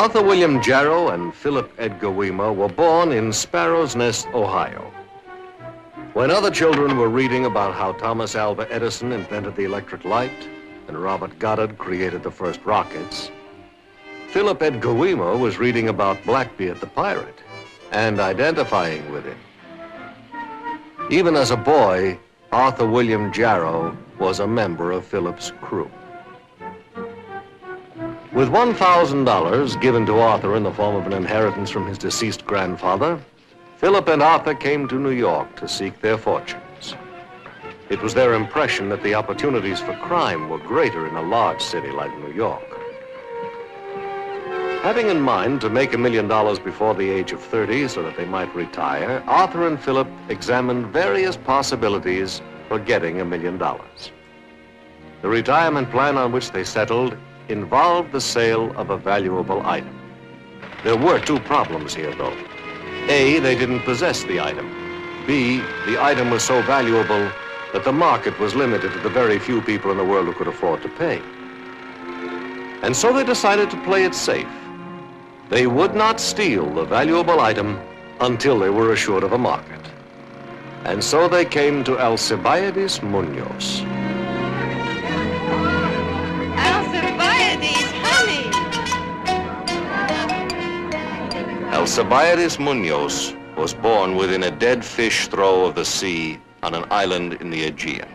Arthur William Jarrow and Philip Edgar Weimer were born in Sparrow's Nest, Ohio. When other children were reading about how Thomas Alva Edison invented the electric light and Robert Goddard created the first rockets, Philip Edgar Weimer was reading about Blackbeard the pirate and identifying with him. Even as a boy, Arthur William Jarrow was a member of Philip's crew. With $1,000 given to Arthur in the form of an inheritance from his deceased grandfather, Philip and Arthur came to New York to seek their fortunes. It was their impression that the opportunities for crime were greater in a large city like New York. Having in mind to make $1 million before the age of 30 so that they might retire, Arthur and Philip examined various possibilities for getting $1 million. The retirement plan on which they settled involved the sale of a valuable item. There were two problems here, though. A, they didn't possess the item. B, the item was so valuable that the market was limited to the very few people in the world who could afford to pay. And so they decided to play it safe. They would not steal the valuable item until they were assured of a market. And so they came to Alcibiades Munoz. Alcibiades, honey! Alcibiades Munoz was born within a dead fish throw of the sea on an island in the Aegean.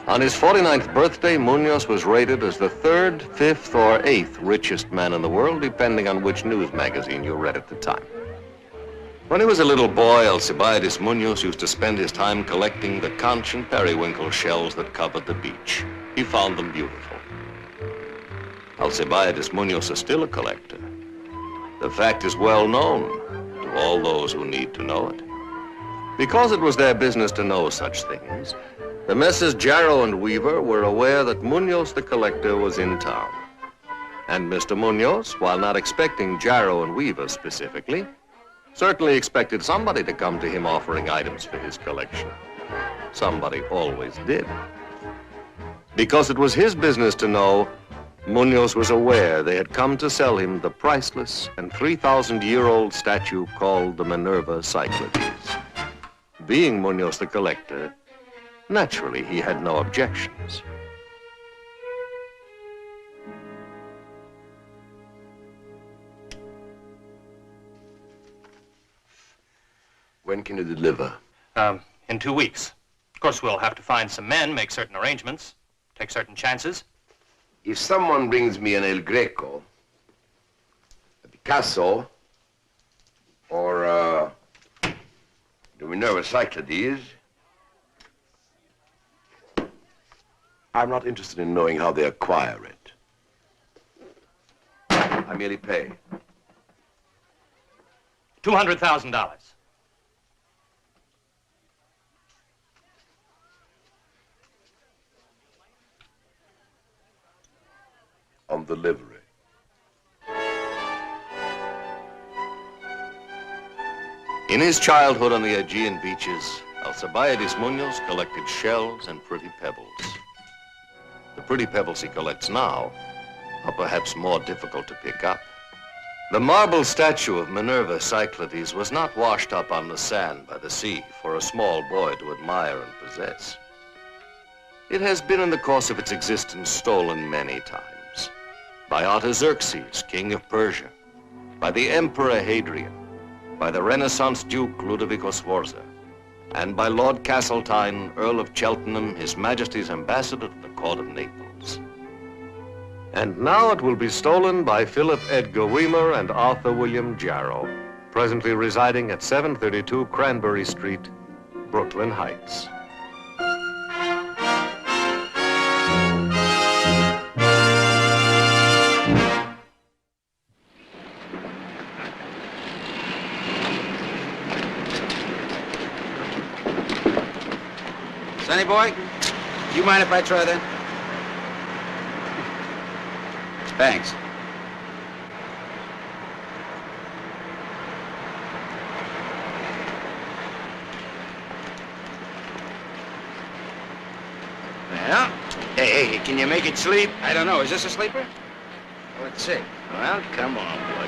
On his 49th birthday, Munoz was rated as the 3rd, 5th, or 8th richest man in the world, depending on which news magazine you read at the time. When he was a little boy, Alcibiades Munoz used to spend his time collecting the conch and periwinkle shells that covered the beach. He found them beautiful. Alcibiades Munoz is still a collector. The fact is well known to all those who need to know it. Because it was their business to know such things, the Messrs. Jarrow and Weaver were aware that Munoz the collector was in town. And Mr. Munoz, while not expecting Jarrow and Weaver specifically, certainly expected somebody to come to him offering items for his collection. Somebody always did. Because it was his business to know, Munoz was aware they had come to sell him the priceless and 3,000-year-old statue called the Minerva Cyclades. Being Munoz the collector, naturally, he had no objections. When can you deliver? In 2 weeks. Of course, we'll have to find some men, make certain arrangements, take certain chances. If someone brings me an El Greco, a Picasso, or the Minerva Cyclades, I'm not interested in knowing how they acquire it. I merely pay. $200,000. On delivery. In his childhood on the Aegean beaches, Alcibiades Munoz collected shells and pretty pebbles. The pretty pebbles he collects now are perhaps more difficult to pick up. The marble statue of Minerva Cyclades was not washed up on the sand by the sea for a small boy to admire and possess. It has been in the course of its existence stolen many times. By Artaxerxes, king of Persia, by the Emperor Hadrian, by the Renaissance Duke Ludovico Sforza, and by Lord Castletine, Earl of Cheltenham, His Majesty's ambassador to the court of Naples. And now it will be stolen by Philip Edgar Weimer and Arthur William Jarrow, presently residing at 732 Cranberry Street, Brooklyn Heights. Sonny boy, do you mind if I try that? Thanks. Well, hey, can you make it sleep? I don't know. Is this a sleeper? Let's see. Well, come on, boy.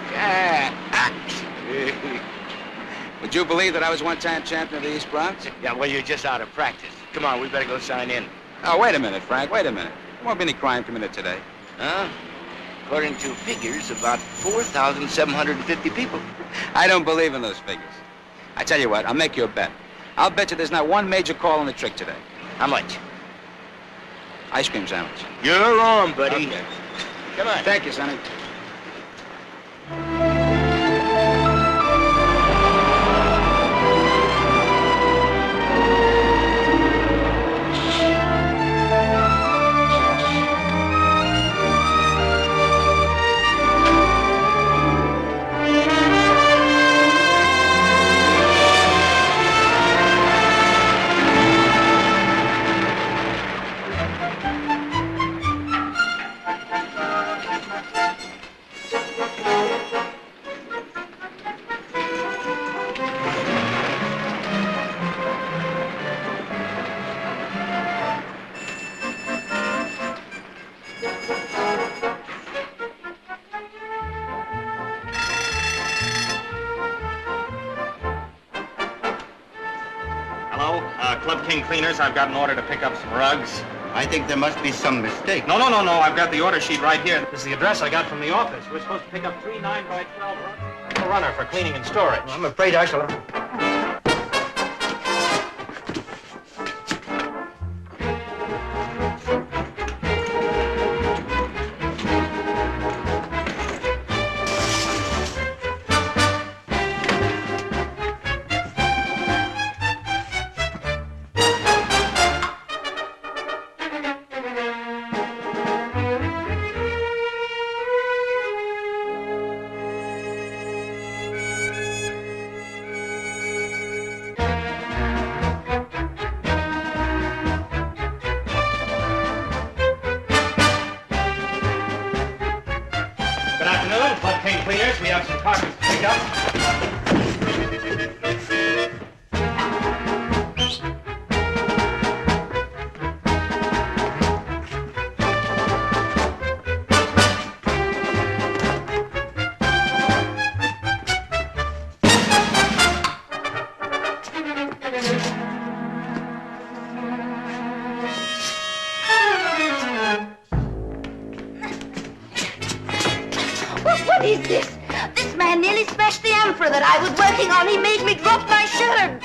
Would you believe that I was one-time champion of the East Bronx? Yeah, well, you're just out of practice. Come on, we better go sign in. Oh, wait a minute, Frank. Wait a minute. There won't be any crime committed today. Huh? According to figures, about 4,750 people. I don't believe in those figures. I tell you what, I'll make you a bet. I'll bet you there's not one major call on the trick today. How much? Ice cream sandwich. You're on, buddy. Okay. Come on. Thank you, Sonny. Club King Cleaners, I've got an order to pick up some rugs. I think there must be some mistake. No. I've got the order sheet right here. This is the address I got from the office. We're supposed to pick up 3 9x12 rugs. A runner for cleaning and storage. I'm afraid I shall... Good afternoon, Club King Cleaners. We have some carpets to pick up. What is this? This man nearly smashed the amphora that I was working on. He made me drop my shirt.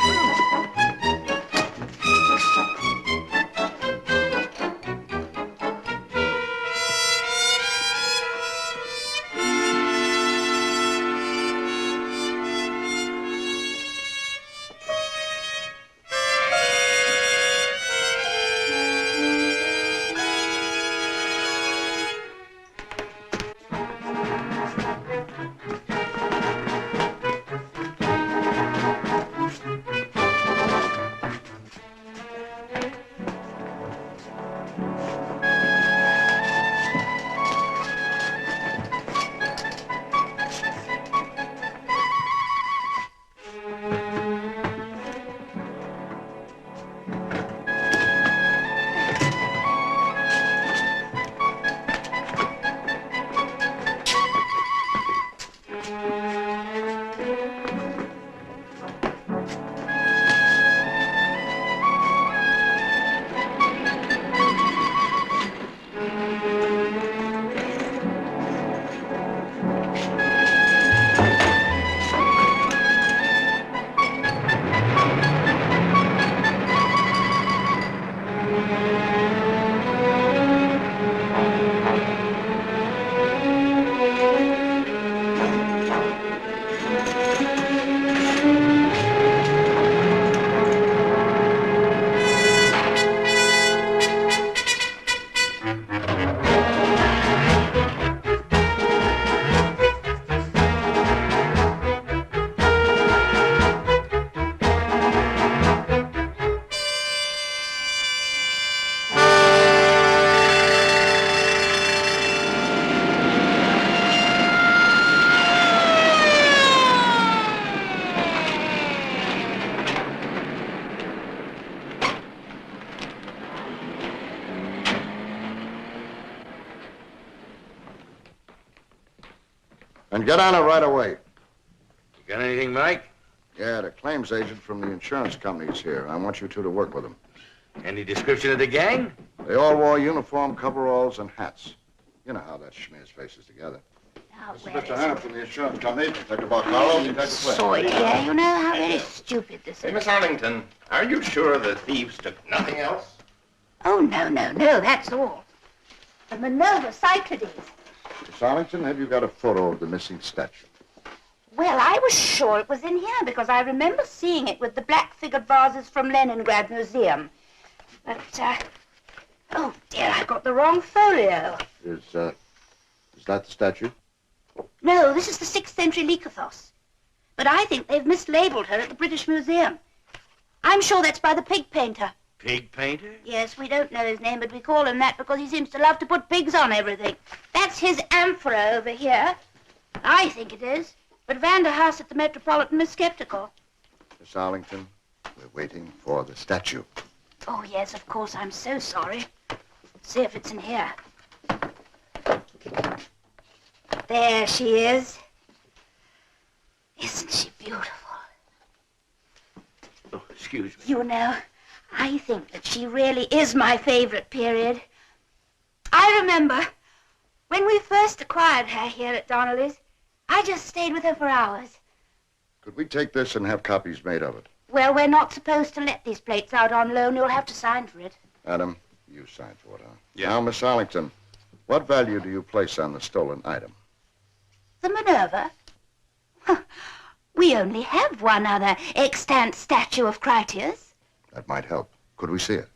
And get on it right away. You got anything, Mike? Yeah, the claims agent from the insurance company's here. I want you two to work with him. Any description of the gang? They all wore uniform, coveralls, and hats. You know how that schmears faces together. Now, This is where Mr. is Hanna from the insurance company. Detective Barcaro, Detective Flynn. Sawyer, you know how very stupid this Hey, is. Miss Arlington, are you sure the thieves took nothing else? Oh, no, that's all. The Minerva Cyclades. Miss Arlington, have you got a photo of the missing statue? Well, I was sure it was in here because I remember seeing it with the black-figured vases from Leningrad Museum. But, oh dear, I got the wrong folio. Is that the statue? No, this is the 6th century Lycothos. But I think they've mislabeled her at the British Museum. I'm sure that's by the pig painter. Pig painter? Yes, we don't know his name, but we call him that because he seems to love to put pigs on everything. That's his amphora over here. I think it is. But Vanderhaas at the Metropolitan is skeptical. Miss Arlington, we're waiting for the statue. Oh, yes, of course. I'm so sorry. Let's see if it's in here. There she is. Isn't she beautiful? Oh, excuse me. You know, I think that she really is my favorite period. I remember when we first acquired her here at Donnelly's, I just stayed with her for hours. Could we take this and have copies made of it? Well, we're not supposed to let these plates out on loan. You'll have to sign for it. Adam, you sign for it, huh? Yeah. Now, Miss Arlington, what value do you place on the stolen item? The Minerva? Huh. We only have one other extant statue of Critias. That might help. Could we see it?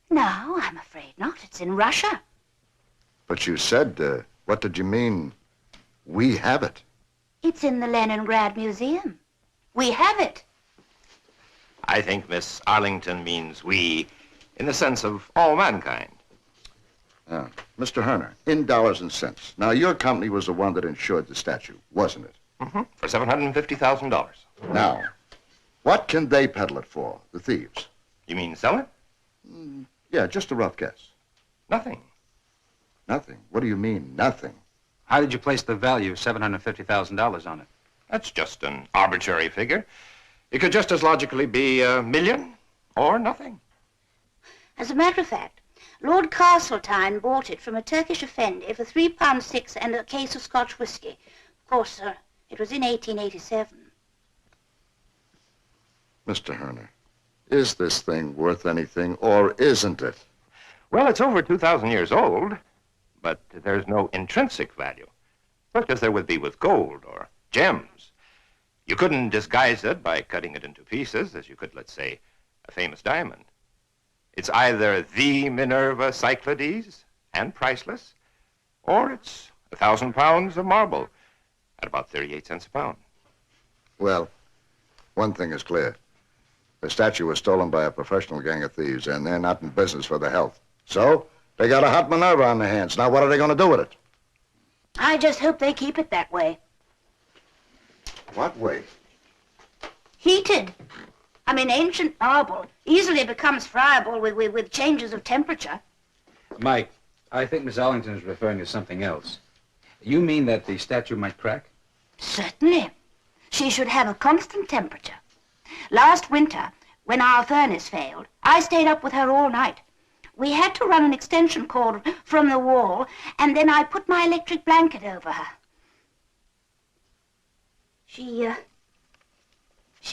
No, I'm afraid not. It's in Russia. But you said, what did you mean? We have it. It's in the Leningrad Museum. We have it. I think Miss Arlington means we in the sense of all mankind. Mr. Herner, in dollars and cents. Now, your company was the one that insured the statue, wasn't it? Mm-hmm. For $750,000. Now, what can they peddle it for, the thieves? You mean sell it? Yeah, just a rough guess. Nothing. Nothing. What do you mean, nothing? How did you place the value of $750,000 on it? That's just an arbitrary figure. It could just as logically be a million or nothing. As a matter of fact, Lord Castletine bought it from a Turkish effendi for £3.6 and a case of Scotch whiskey. Of course, it was in 1887. Mr. Herner, is this thing worth anything or isn't it? Well, it's over 2,000 years old, but there's no intrinsic value, such as there would be with gold or gems. You couldn't disguise it by cutting it into pieces, as you could, let's say, a famous diamond. It's either the Minerva Cyclades, and priceless, or it's 1,000 pounds of marble at about 38 cents a pound. Well, one thing is clear. The statue was stolen by a professional gang of thieves, and they're not in business for the health. So, they got a hot Minerva on their hands. Now, what are they going to do with it? I just hope they keep it that way. What way? Heated. I mean, ancient marble easily becomes friable with changes of temperature. Mike, I think Miss Arlington is referring to something else. You mean that the statue might crack? Certainly. She should have a constant temperature. Last winter, when our furnace failed, I stayed up with her all night. We had to run an extension cord from the wall, and then I put my electric blanket over her. She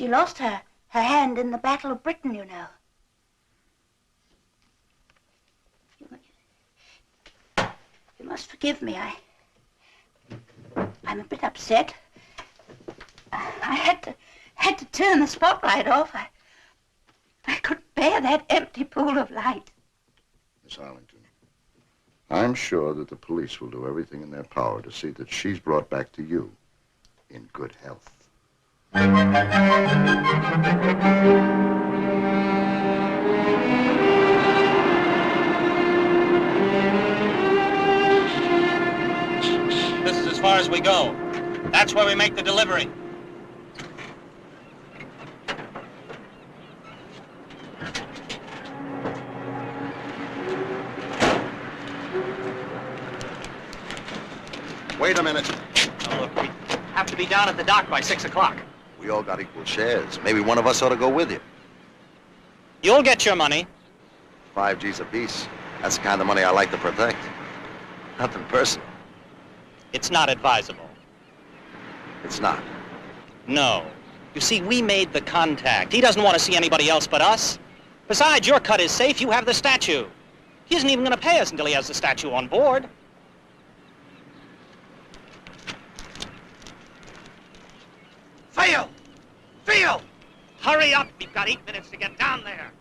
lost her hand in the Battle of Britain, you know. You must forgive me. I'm a bit upset. I had to turn the spotlight off. I couldn't bear that empty pool of light. Miss Arlington, I'm sure that the police will do everything in their power to see that she's brought back to you in good health. This is as far as we go. That's where we make the delivery. Wait a minute. Now, look, we have to be down at the dock by 6 o'clock. We all got equal shares. Maybe one of us ought to go with you. You'll get your money. 5 G's apiece. That's the kind of money I like to protect. Nothing personal. It's not advisable. It's not. No. You see, we made the contact. He doesn't want to see anybody else but us. Besides, your cut is safe. You have the statue. He isn't even going to pay us until he has the statue on board. Phil! Phil! Hurry up! We've got 8 minutes to get down there.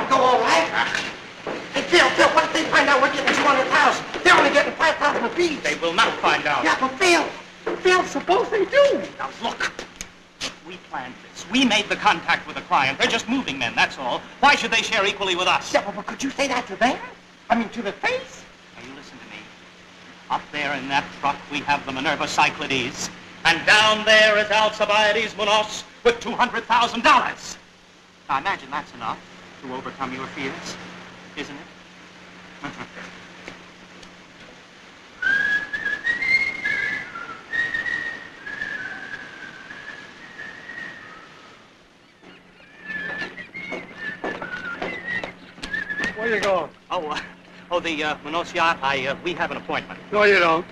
Go all right? Hey, Phil, what if they find out we're getting 200,000? They're only getting 5,000 apiece. They will not find out. Yeah, but Phil, suppose they do. Now, look. We planned this. We made the contact with the client. They're just moving men, that's all. Why should they share equally with us? Yeah, but could you say that to them? I mean, to their face? Now, you listen to me. Up there in that truck, we have the Minerva Cyclades. And down there is Alcibiades Munoz with $200,000. Now, imagine that's enough to overcome your fears, isn't it? Where you going? The Munoz yacht, we have an appointment. No, you don't.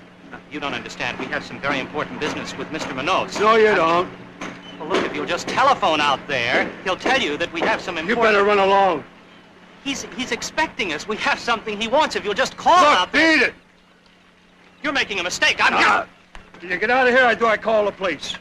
You don't understand. We have some very important business with Mr. Munoz. No, you don't. Well, look, if you'll just telephone out there, he'll tell you that we have some important... You better run along. He's expecting us. We have something he wants. If you'll just call out there... Beat it. You're making a mistake. I'm Do you get out of here, or do I call the police?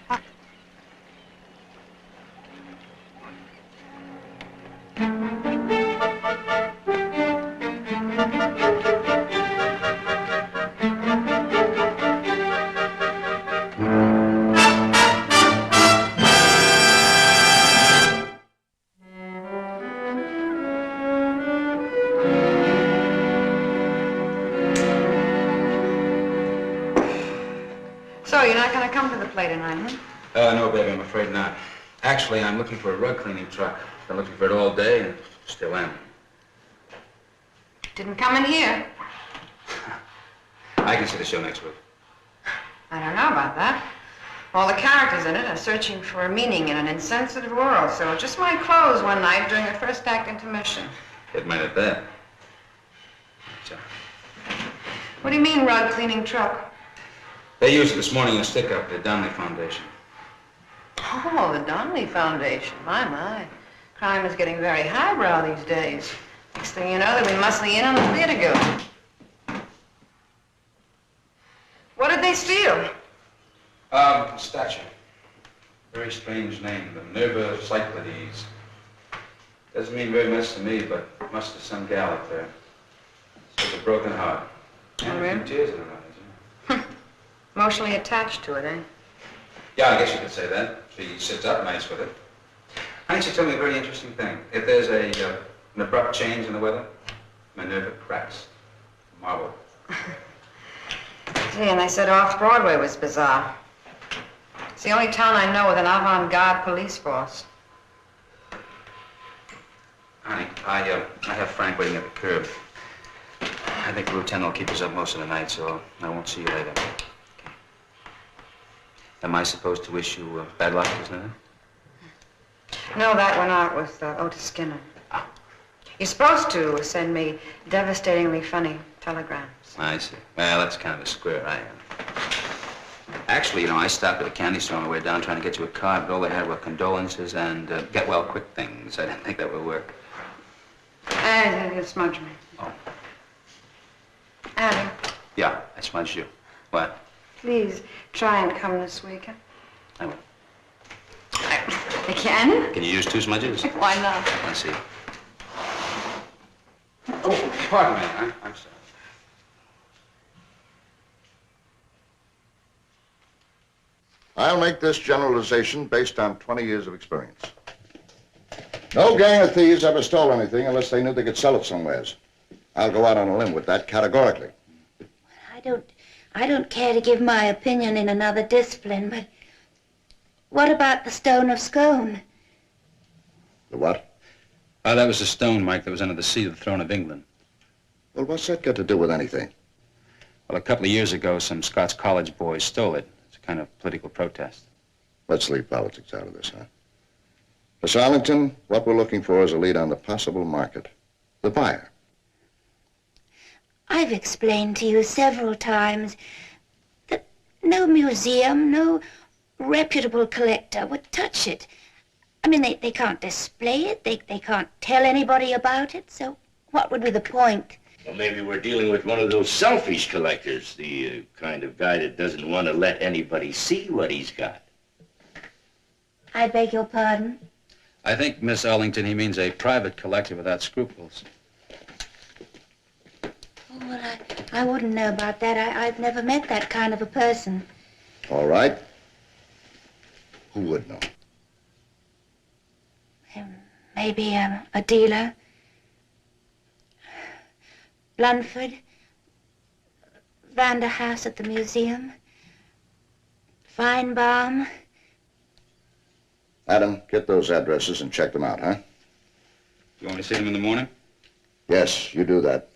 So, you're not going to come to the play tonight, huh? No, baby, I'm afraid not. Actually, I'm looking for a rug cleaning truck. Been looking for it all day and still am. Didn't come in here. I can see the show next week. I don't know about that. All the characters in it are searching for a meaning in an insensitive world, so it just might close one night during the first act intermission. It might at that. So, What do you mean, rug cleaning truck? they used it this morning in a stick-up at the Donnelly Foundation. Oh, the Donnelly Foundation. My. Crime is getting very highbrow these days. Next thing you know, they'll be muscling in on the theater guild. What did they steal? A statue. Very strange name, the Minerva Cyclades. Doesn't mean very much to me, but must to some gal up there. It's with a broken heart. And a few tears in her eyes. Emotionally attached to it, eh? Yeah, I guess you could say that. She sits up nice with it. Honey, she told me a very interesting thing. If there's an abrupt change in the weather, Minerva cracks. Marble. Gee, and they said off-Broadway was bizarre. It's the only town I know with an avant-garde police force. Honey, I have Frank waiting at the curb. I think the lieutenant will keep us up most of the night, so I won't see you later. Okay. Am I supposed to wish you bad luck, isn't it? No, that went out with Otis Skinner. You're supposed to send me devastatingly funny telegrams. I see. Well, that's kind of a square I am. Actually, you know, I stopped at a candy store on the way down trying to get you a card, but all they had were condolences and get-well-quick things. I didn't think that would work. And you smudged me. Oh. Annie, Yeah, I smudged you. What? please try and come this weekend. I will. I can? Can you use 2 smudges? Why not? I see. Oh, pardon me. I'm sorry. I'll make this generalization based on 20 years of experience. No gang of thieves ever stole anything unless they knew they could sell it somewheres. I'll go out on a limb with that categorically. I don't care to give my opinion in another discipline, but what about the Stone of Scone? The what? That was a stone, Mike, that was under the seat of the throne of England. Well, what's that got to do with anything? Well, a couple of years ago, some Scots college boys stole it. It's a kind of political protest. Let's leave politics out of this, huh? Miss Arlington, what we're looking for is a lead on the possible market. The buyer. I've explained to you several times that no museum, no reputable collector would touch it. I mean, they can't display it, they can't tell anybody about it, so what would be the point? Well, maybe we're dealing with one of those selfish collectors, the kind of guy that doesn't want to let anybody see what he's got. I beg your pardon? I think, Miss Arlington, he means a private collector without scruples. Oh, well, I wouldn't know about that. I've never met that kind of a person. All right. Who would know? Maybe a dealer. Blunford. Vanderhaus at the museum. Feinbaum. Adam, get those addresses and check them out, huh? You want me to see them in the morning? Yes, you do that.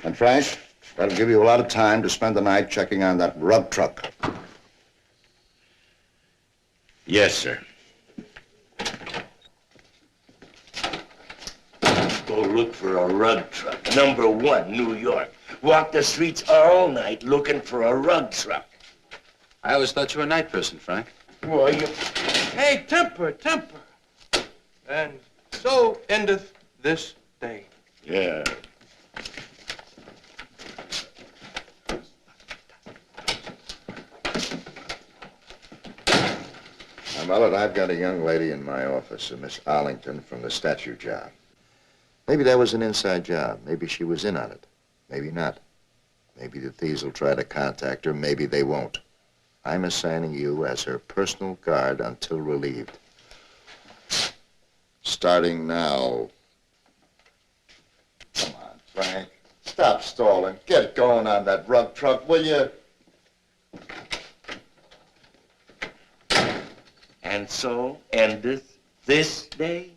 And Frank, that'll give you a lot of time to spend the night checking on that rug truck. Yes, sir. Go look for a rug truck. Number 1, New York. Walk the streets all night looking for a rug truck. I always thought you were a night person, Frank. Well, you... Hey, temper, temper. And so endeth this day. Yeah. Now, Millard, I've got a young lady in my office, a Miss Arlington from the statue job. Maybe that was an inside job. Maybe she was in on it. Maybe not. Maybe the thieves will try to contact her. Maybe they won't. I'm assigning you as her personal guard until relieved. Starting now. Come on, Frank. Stop stalling. Get going on that rug truck, will you? And so endeth this day.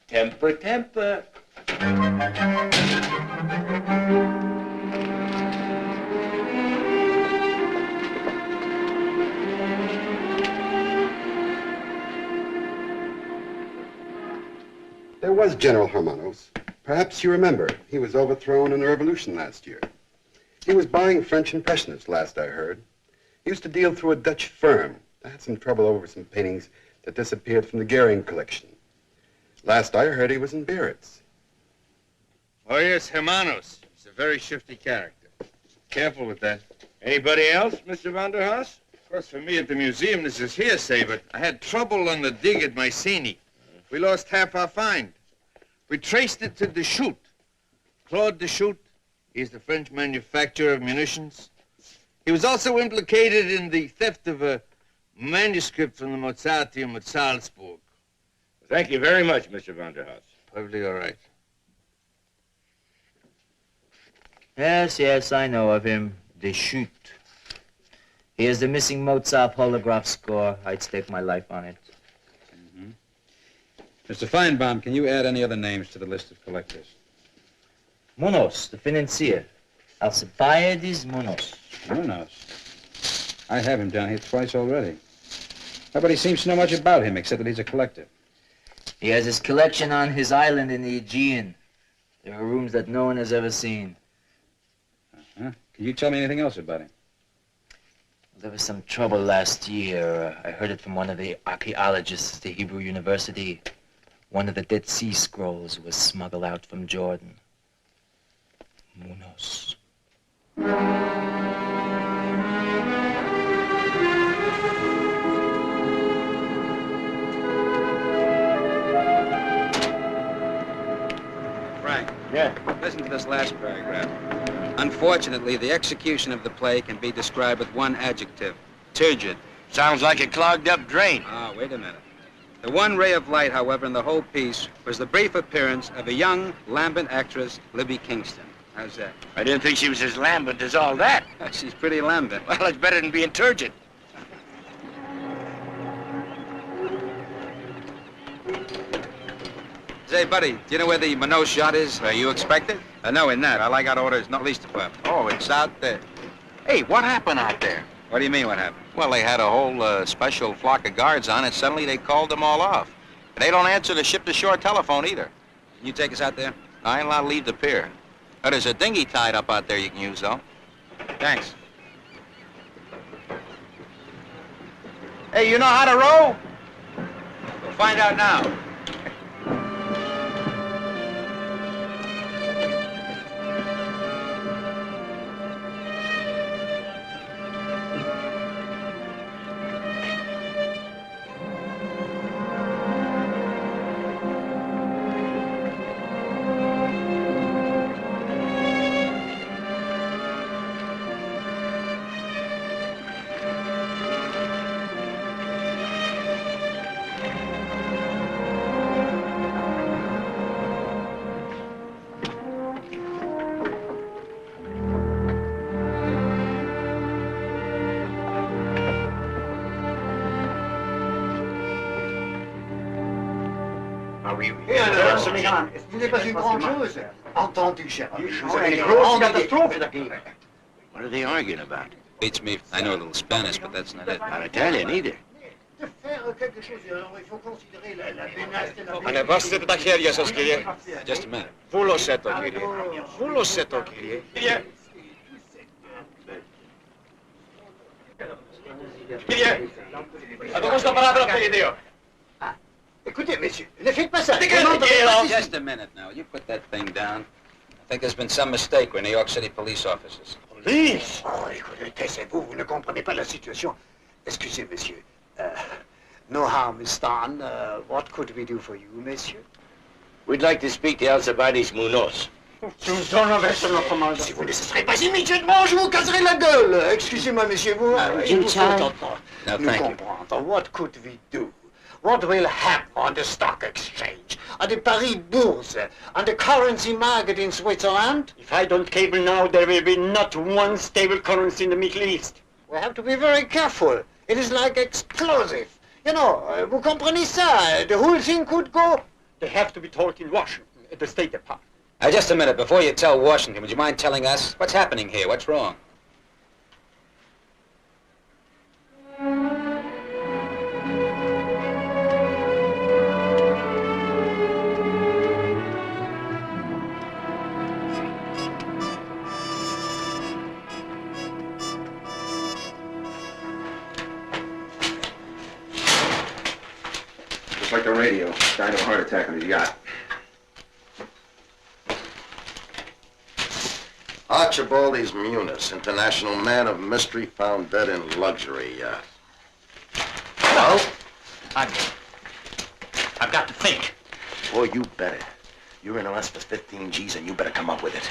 Temper, temper. There was General Hermanos. Perhaps you remember. He was overthrown in the revolution last year. He was buying French Impressionists, last I heard. He used to deal through a Dutch firm. I had some trouble over some paintings that disappeared from the Goering collection. Last I heard, he was in Biarritz. Oh, yes, Hermanos. He's a very shifty character. Careful with that. Anybody else, Mr. Vanderhaus? Of course, for me at the museum, this is hearsay, but I had trouble on the dig at Mycenae. We lost half our find. We traced it to Deschutes. Claude Deschutes. He's the French manufacturer of munitions. He was also implicated in the theft of a manuscript from the Mozarteum at Salzburg. Thank you very much, Mr. Vanderhaus. Perfectly all right. Yes, I know of him. Deschutes. Here's the missing Mozart holograph score. I'd stake my life on it. Mr. Feinbaum, can you add any other names to the list of collectors? Munoz, the financier. Alcibiades Munoz. Munoz. I have him down here twice already. Nobody seems to know much about him, except that he's a collector. He has his collection on his island in the Aegean. There are rooms that no one has ever seen. Can you tell me anything else about him? There was some trouble last year. I heard it from one of the archaeologists at the Hebrew University. One of the Dead Sea Scrolls was smuggled out from Jordan. Munoz. Frank. Yeah. Listen to this last paragraph. Unfortunately, the execution of the play can be described with one adjective. Turgid. Sounds like a clogged up drain. Wait a minute. The one ray of light, however, in the whole piece was the brief appearance of a young, lambent actress, Libby Kingston. How's that? I didn't think she was as lambent as all that. She's pretty lambent. Well, it's better than being turgid. Say, buddy, do you know where the Minot shot is? You expect it? No, in that. All I got orders, not police department. Oh, it's out there. Hey, what happened out there? What do you mean, what happened? Well, they had a whole special flock of guards on it. Suddenly they called them all off. And they don't answer the ship-to-shore telephone either. Can you take us out there? I ain't allowed to leave the pier. Oh, there's a dinghy tied up out there you can use, though. Thanks. Hey, you know how to row? We'll find out now. Ce n'est pas une grande chose. Entendu, cher ami. Vous avez une grosse catastrophe d'arriver. What are they arguing about? Beats me. I know a little Spanish, but that's not it. Not Italian either. De faire quelque chose, il faut considérer la menace de la... أنا بس تتأخر يا أستاذ كيري. Just a minute. Fullo setto, Kiri. Fullo setto, Kiri. Kiri. Ad questo parato per idea. Écoutez, messieurs, ne faites pas ça. Just a minute now. You put that thing down. I think there's been some mistake with New York City police officers. Police? Oh, écoutez, taisez-vous, vous ne comprenez pas la situation. Excusez, monsieur. No harm is done. What could we do for you, monsieur? We'd like to speak to Alcibiades Munoz. Si vous ne cesserez pas immédiatement, je vous casserai la gueule. Excusez-moi, monsieur, vous... il vous faut entendre. Nous comprendre. What could we do? What will happen on the stock exchange, on the Paris bourse, on the currency market in Switzerland? If I don't cable now, there will be not one stable currency in the Middle East. We have to be very careful. It is like explosive. You know, vous comprenez ça? The whole thing could go... They have to be told in Washington, at the State Department. Just a minute. Before you tell Washington, would you mind telling us what's happening here? What's wrong? Looks like the radio. Died of a heart attack on his yacht. Archibaldes Muniz, international man of mystery, found dead in luxury yacht. Well? I've got to think. Oh, you better. You're in arrest for 15 G's and you better come up with it.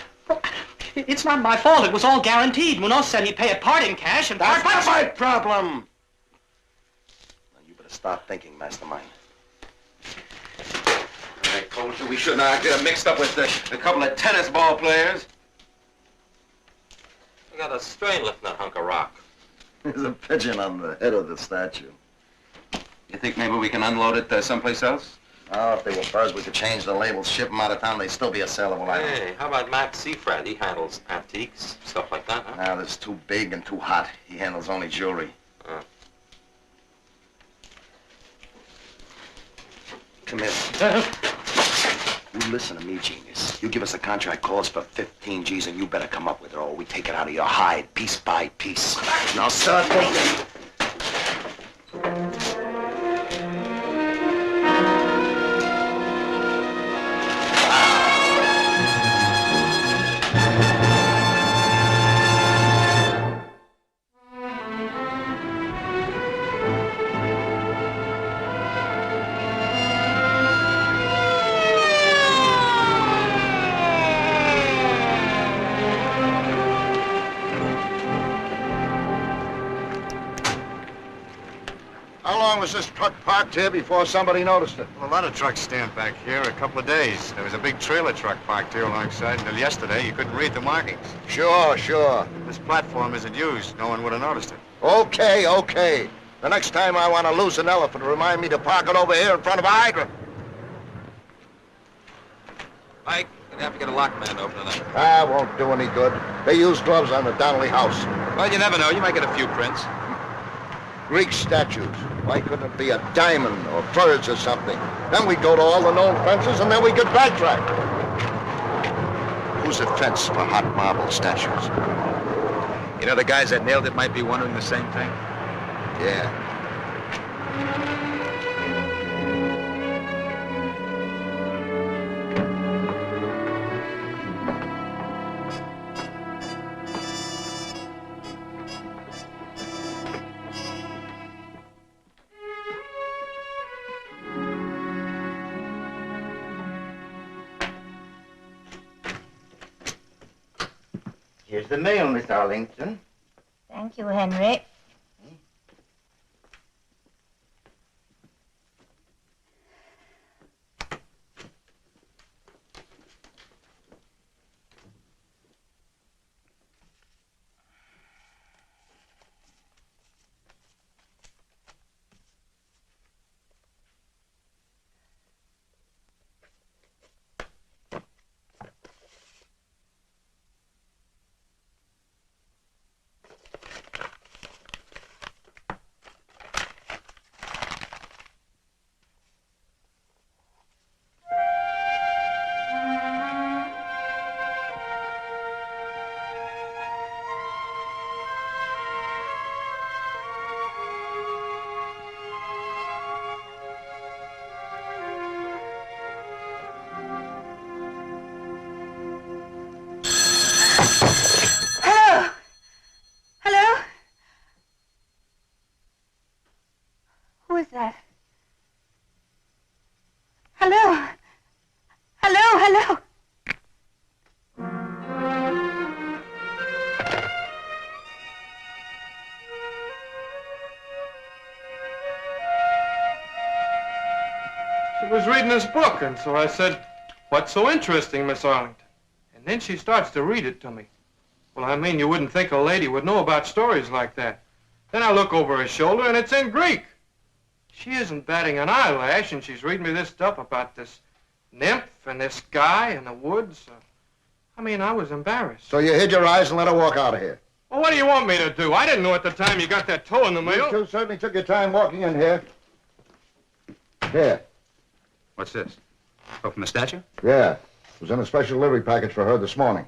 It's not my fault. It was all guaranteed. Munoz said he'd pay a part in cash and part... That's not my problem! Now, you better start thinking, mastermind. I told you we shouldn't get mixed up with a couple of tennis ball players. We got a strain lifting that hunk of rock. There's a pigeon on the head of the statue. You think maybe we can unload it someplace else? Oh, if they were birds, we could change the labels, ship them out of town, they'd still be a saleable item. Hey, how about Max Seafred? He handles antiques, stuff like that, huh? Now, that's too big and too hot. He handles only jewelry. Come here. You listen to me, genius. You give us a contract calls for 15 G's and you better come up with it or we take it out of your hide, piece by piece. Now start thinking. long was this truck parked here before somebody noticed it? Well, a lot of trucks stand back here a couple of days. There was a big trailer truck parked here alongside until yesterday. You couldn't read the markings. Sure, sure. This platform isn't used. No one would have noticed it. Okay, okay. The next time I want to lose an elephant, remind me to park it over here in front of a hydrant. Mike, you'd have to get a lockman to open it up. Ah, won't do any good. They use gloves on the Donnelly house. Well, you never know. You might get a few prints. Greek statues. Why couldn't it be a diamond or birds or something? Then we'd go to all the known fences and then we could backtrack. Who's a fence for hot marble statues? You know, the guys that nailed it might be wondering the same thing. Yeah. Here's the mail, Miss Arlington. Thank you, Henry. Who is that? Hello? Hello, hello? She was reading this book, and so I said, "What's so interesting, Miss Arlington?" And then she starts to read it to me. Well, I mean, you wouldn't think a lady would know about stories like that. Then I look over her shoulder, and it's in Greek. She isn't batting an eyelash, and she's reading me this stuff about this nymph and this guy in the woods. I mean, I was embarrassed. So you hid your eyes and let her walk out of here? Well, what do you want me to do? I didn't know at the time you got that toe in the mail. You two certainly took your time walking in here. Here. What's this? Oh, from the statue? Yeah. It was in a special delivery package for her this morning.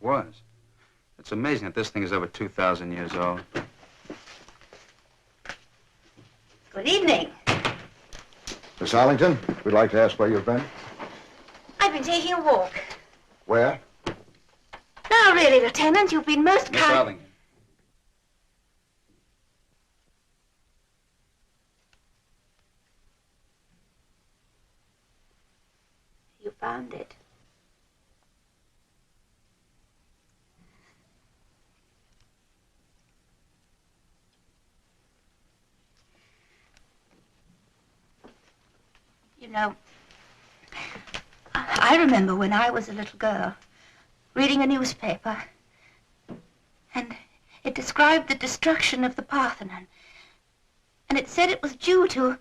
Was. It's amazing that this thing is over 2,000 years old. Good evening. Miss Arlington, we'd like to ask where you've been. I've been taking a walk. Where? Now, really, Lieutenant, you've been most Miss kind. Arlington. You found it. You know, I remember when I was a little girl reading a newspaper, and it described the destruction of the Parthenon, and it said it was due to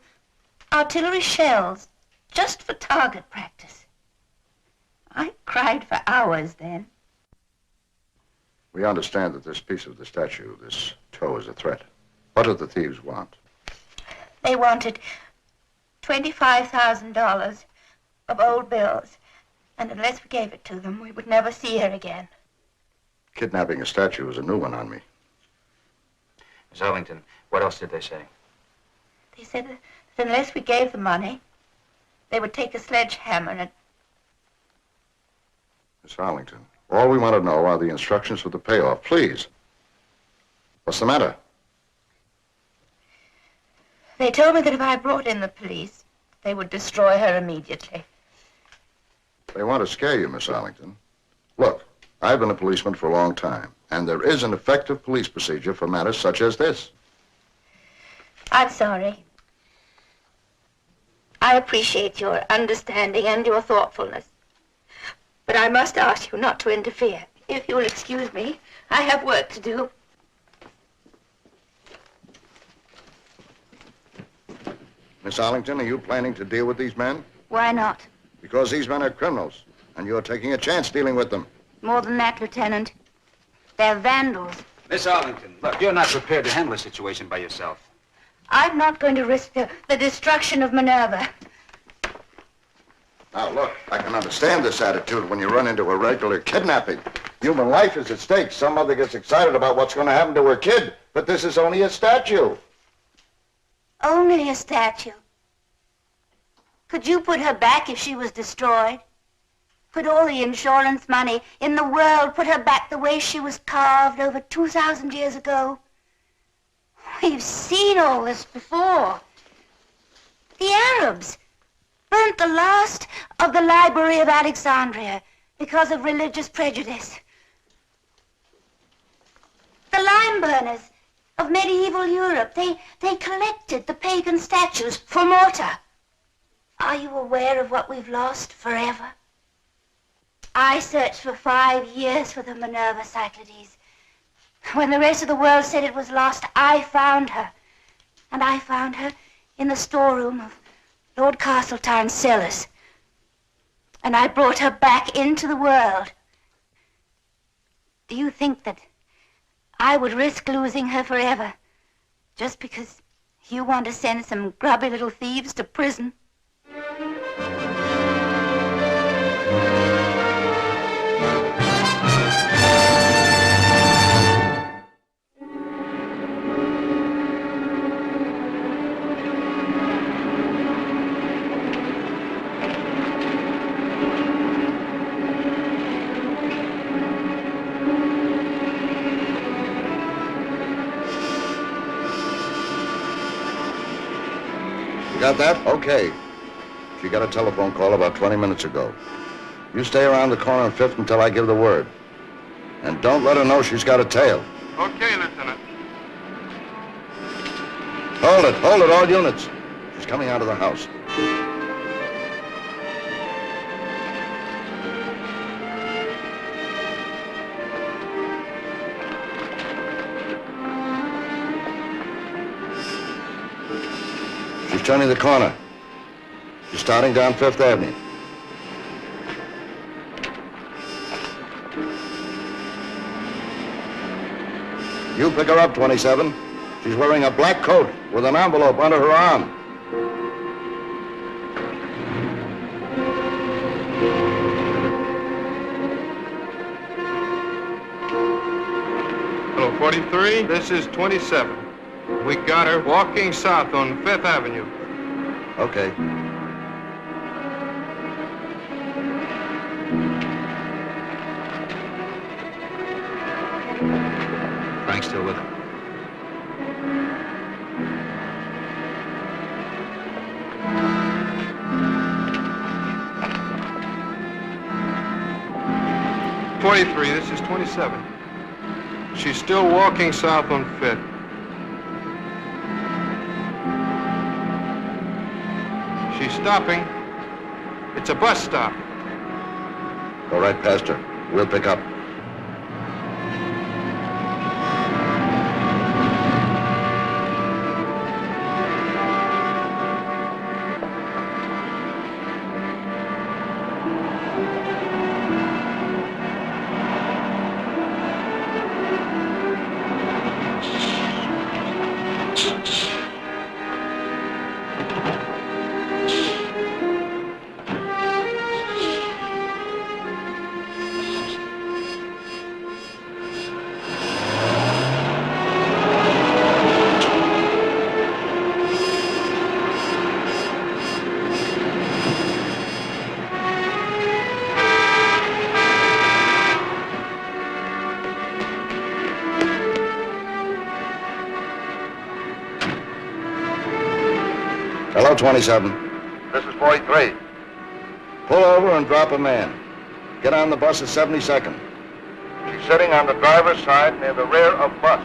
artillery shells, just for target practice. I cried for hours then. We understand that this piece of the statue, this toe, is a threat. What do the thieves want? They wanted $25,000 of old bills, and unless we gave it to them, we would never see her again. Kidnapping a statue is a new one on me. Miss Arlington, what else did they say? They said that unless we gave the money, they would take a sledgehammer and... Miss Arlington, all we want to know are the instructions for the payoff. Please. What's the matter? They told me that if I brought in the police, they would destroy her immediately. They want to scare you, Miss Arlington. Look, I've been a policeman for a long time, and there is an effective police procedure for matters such as this. I'm sorry. I appreciate your understanding and your thoughtfulness. But I must ask you not to interfere. If you'll excuse me, I have work to do. Miss Arlington, are you planning to deal with these men? Why not? Because these men are criminals, and you're taking a chance dealing with them. More than that, Lieutenant. They're vandals. Miss Arlington, look, you're not prepared to handle a situation by yourself. I'm not going to risk the destruction of Minerva. Now, look, I can understand this attitude when you run into a regular kidnapping. Human life is at stake. Some mother gets excited about what's going to happen to her kid, but this is only a statue. Only a statue. Could you put her back if she was destroyed? Put all the insurance money in the world, put her back the way she was carved over 2,000 years ago? We've seen all this before. The Arabs burnt the last of the Library of Alexandria because of religious prejudice. The lime burners of medieval Europe, they collected the pagan statues for mortar. Are you aware of what we've lost forever? I searched for 5 years for the Minerva Cyclades. When the rest of the world said it was lost, I found her. And I found her in the storeroom of Lord Castletine's cellars. And I brought her back into the world. Do you think that I would risk losing her forever just because you want to send some grubby little thieves to prison? Got that? Okay. She got a telephone call about 20 minutes ago. You stay around the corner on 5th until I give the word. And don't let her know she's got a tail. Okay, Lieutenant. Hold it, all units. She's coming out of the house. She's turning the corner. She's starting down 5th Avenue. You pick her up, 27. She's wearing a black coat with an envelope under her arm. Hello, 43. This is 27. We got her walking south on 5th Avenue. Okay. Frank's still with her. This is 27. She's still walking south on 5th. She's stopping. It's a bus stop. All right, Pastor. We'll pick up. Hello, 27. This is 43. Pull over and drop a man. Get on the bus at 72nd. She's sitting on the driver's side near the rear of bus.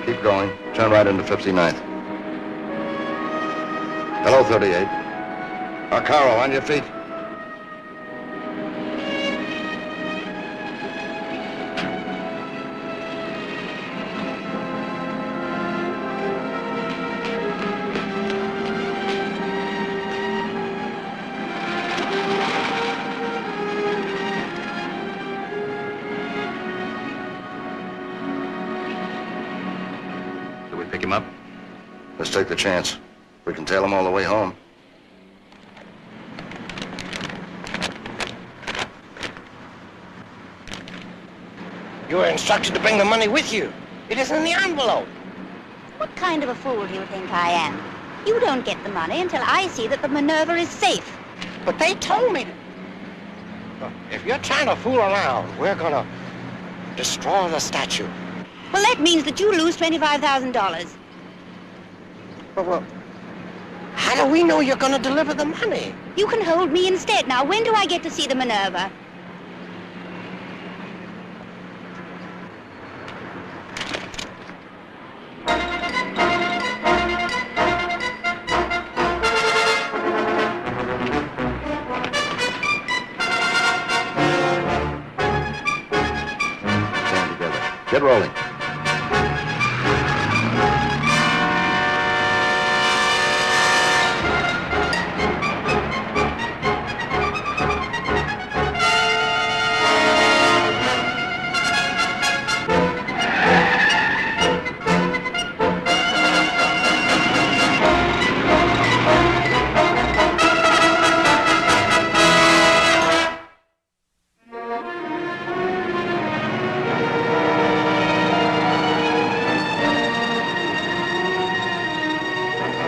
Keep going. Turn right into 59th. Hello, 38. Arcaro, on your feet. Pick him up? Let's take the chance. We can tail him all the way home. You were instructed to bring the money with you. It isn't in the envelope. What kind of a fool do you think I am? You don't get the money until I see that the Minerva is safe. But they told me. If you're trying to fool around, we're gonna destroy the statue. Well, that means that you lose $25,000. Well, how do we know you're gonna deliver the money? You can hold me instead. Now, when do I get to see the Minerva? Stand together. Get rolling.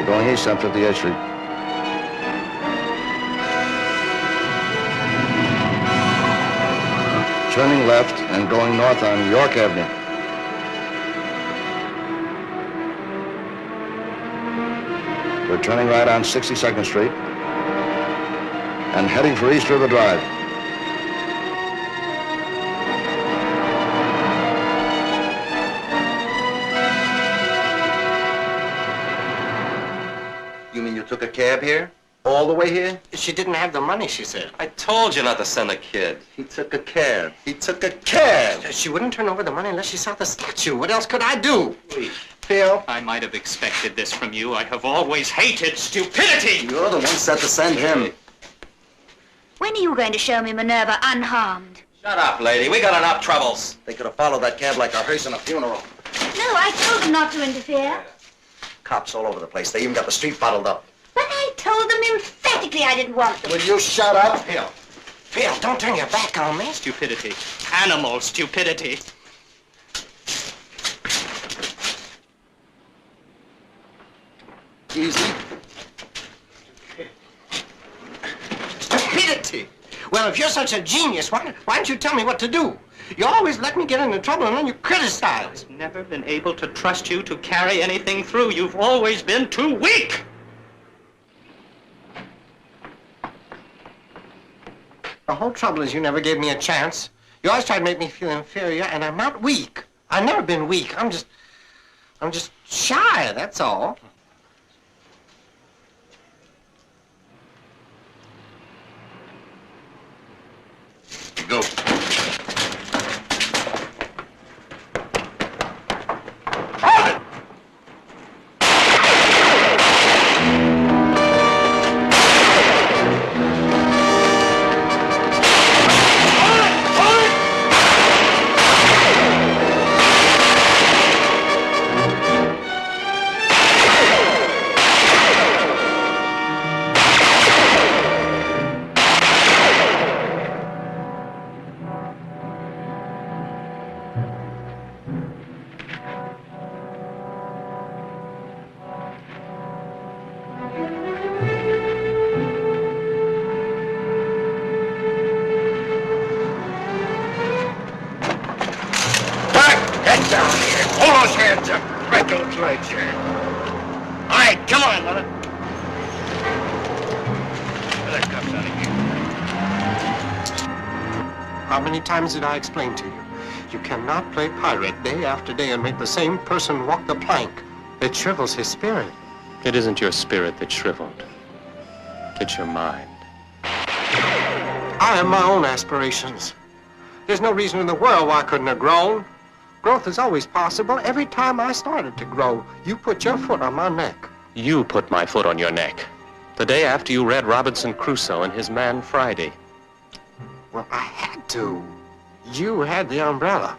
Going east on 58th Street. Turning left and going north on York Avenue. We're turning right on 62nd Street and heading for East River Drive. You mean you took a cab here? All the way here? She didn't have the money, she said. I told you not to send a kid. He took a cab. He took a cab. She wouldn't turn over the money unless she saw the statue. What else could I do? Please. Phil? I might have expected this from you. I have always hated stupidity. You're the one set to send him. When are you going to show me Minerva unharmed? Shut up, lady. We got enough troubles. They could have followed that cab like a hearse in a funeral. No, I told them not to interfere. Cops all over the place. They even got the street bottled up. But I told them emphatically I didn't want them. Will you shut up? Phil. Phil, don't turn your back on me. Stupidity. Animal stupidity. Easy. Stupidity. Well, if you're such a genius, why don't you tell me what to do? You always let me get into trouble and then you criticize. I've never been able to trust you to carry anything through. You've always been too weak. The whole trouble is you never gave me a chance. You always tried to make me feel inferior, and I'm not weak. I've never been weak. I'm just shy, that's all. Go. right, Leonard. Get the cuffs out of here. How many times did I explain to you? You cannot play pirate day after day and make the same person walk the plank. It shrivels his spirit. It isn't your spirit that's shriveled. It's your mind. I have my own aspirations. There's no reason in the world why I couldn't have grown. Growth is always possible. Every time I started to grow, you put your foot on my neck. You put my foot on your neck. The day after you read Robinson Crusoe and His Man Friday. Well, I had to. You had the umbrella.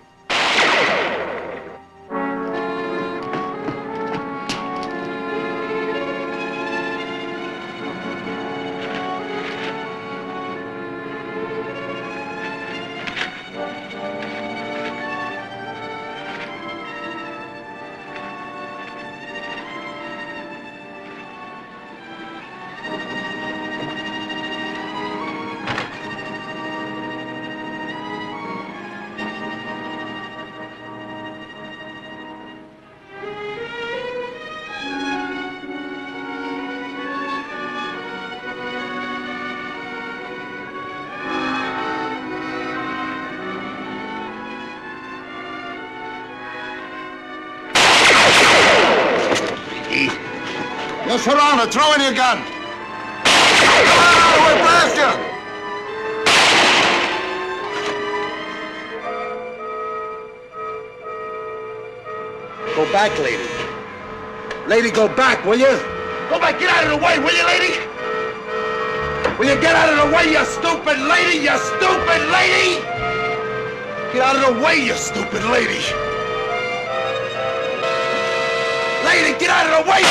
You're surrounded. Throw in your gun. We're past you. Go back, lady. Lady, go back, will you? Go back. Get out of the way, will you, lady? Will you get out of the way, you stupid lady? You stupid lady! Get out of the way, you stupid lady! Lady, get out of the way!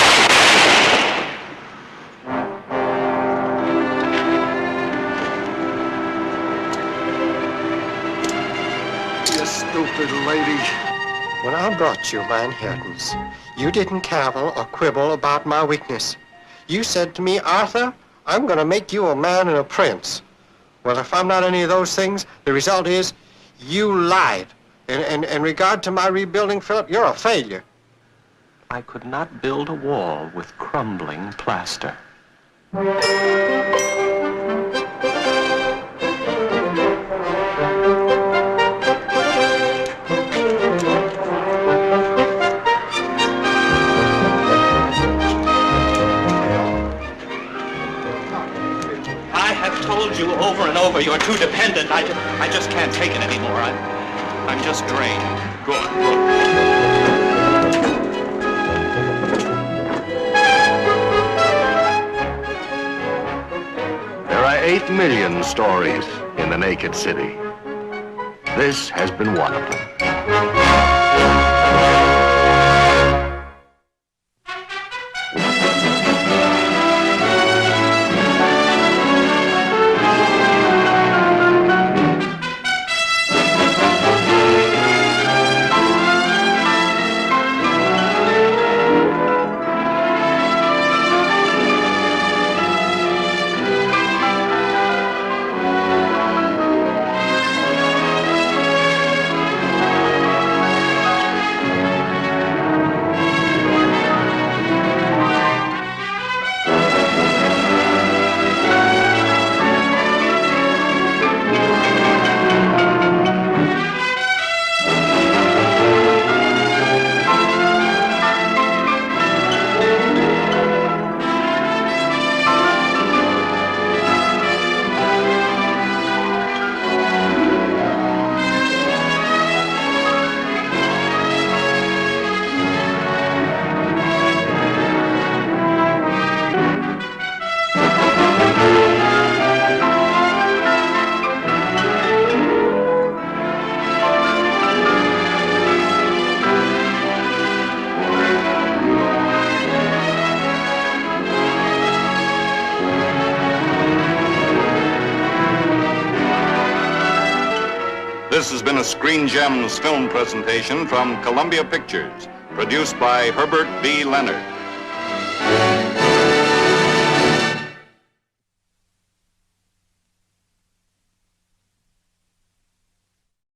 You stupid lady. When I brought you my inheritance, you didn't cavil or quibble about my weakness. You said to me, Arthur, I'm going to make you a man and a prince. Well, if I'm not any of those things, the result is you lied. And in regard to my rebuilding, Philip, you're a failure. I could not build a wall with crumbling plaster. You over and over, you're too dependent. I just can't take it anymore. I'm just drained. Good. There are 8 million stories in the naked city. This has been one of them. This has been a Screen Gems film presentation from Columbia Pictures, produced by Herbert B. Leonard.